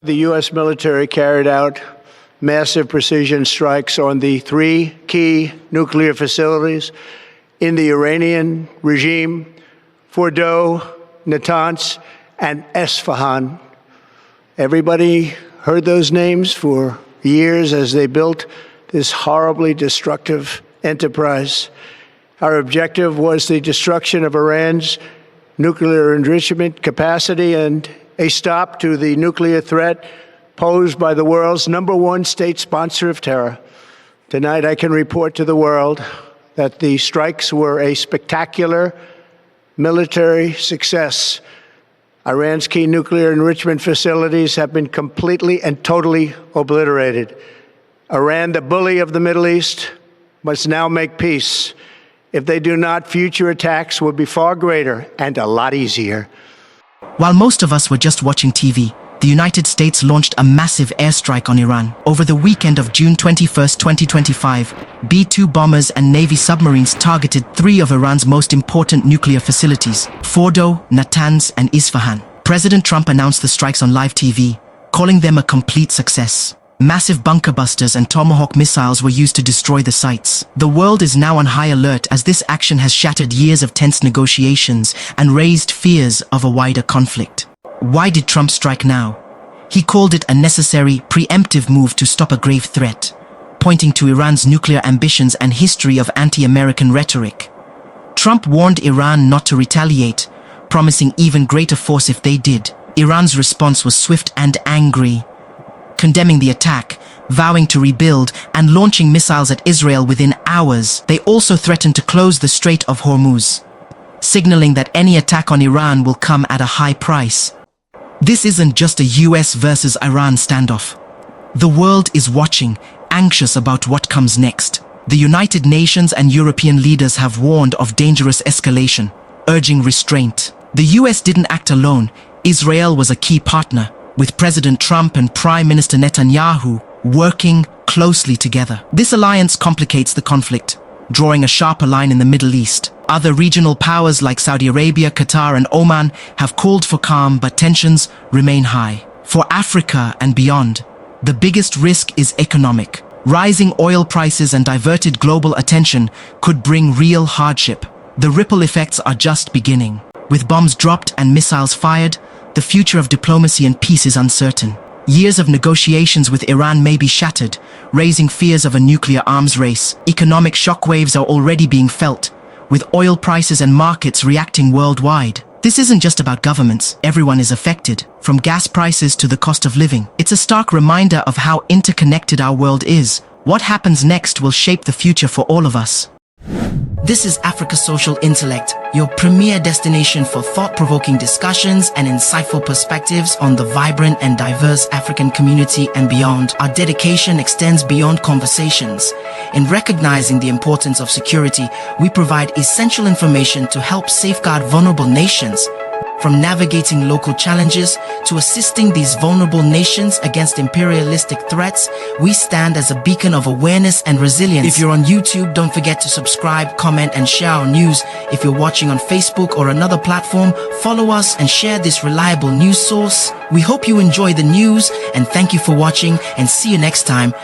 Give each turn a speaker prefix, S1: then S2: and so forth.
S1: The U.S. military carried out massive precision strikes on the three key nuclear facilities in the Iranian regime: Fordow, Natanz, and Esfahan. Everybody heard those names for years as they built this horribly destructive enterprise. Our objective was the destruction of Iran's nuclear enrichment capacity and a stop to the nuclear threat posed by the world's #1 state sponsor of terror. Tonight, I can report to the world that the strikes were a spectacular military success. Iran's key nuclear enrichment facilities have been completely and totally obliterated. Iran, the bully of the Middle East, must now make peace. If they do not, future attacks will be far greater and a lot easier.
S2: While most of us were just watching TV, the United States launched a massive airstrike on Iran. Over the weekend of June 21, 2025, B-2 bombers and Navy submarines targeted three of Iran's most important nuclear facilities: Fordow, Natanz, and Isfahan. President Trump announced the strikes on live TV, calling them a complete success. Massive bunker busters and Tomahawk missiles were used to destroy the sites. The world is now on high alert as this action has shattered years of tense negotiations and raised fears of a wider conflict. Why did Trump strike now? He called it a necessary, preemptive move to stop a grave threat, pointing to Iran's nuclear ambitions and history of anti-American rhetoric. Trump warned Iran not to retaliate, promising even greater force if they did. Iran's response was swift and angry, condemning the attack, vowing to rebuild, and launching missiles at Israel within hours. They also threatened to close the Strait of Hormuz, signaling that any attack on Iran will come at a high price. This isn't just a US versus Iran standoff. The world is watching, anxious about what comes next. The United Nations and European leaders have warned of dangerous escalation, urging restraint. The US didn't act alone. Israel was a key partner, with President Trump and Prime Minister Netanyahu working closely together. This alliance complicates the conflict, drawing a sharper line in the Middle East. Other regional powers like Saudi Arabia, Qatar, and Oman have called for calm, but tensions remain high. For Africa and beyond, the biggest risk is economic. Rising oil prices and diverted global attention could bring real hardship. The ripple effects are just beginning. With bombs dropped and missiles fired, the future of diplomacy and peace is uncertain. Years of negotiations with Iran may be shattered, raising fears of a nuclear arms race. Economic shockwaves are already being felt, with oil prices and markets reacting worldwide. This isn't just about governments. Everyone is affected, from gas prices to the cost of living. It's a stark reminder of how interconnected our world is. What happens next will shape the future for all of us. This is Africa Social Intellect, your premier destination for thought-provoking discussions and insightful perspectives on the vibrant and diverse African community and beyond. Our dedication extends beyond conversations. In recognizing the importance of security, we provide essential information to help safeguard vulnerable nations. From navigating local challenges to assisting these vulnerable nations against imperialistic threats, we stand as a beacon of awareness and resilience. If you're on YouTube, don't forget to subscribe, comment, and share our news. If you're watching on Facebook or another platform, follow us and share this reliable news source. We hope you enjoy the news, and thank you for watching, and see you next time.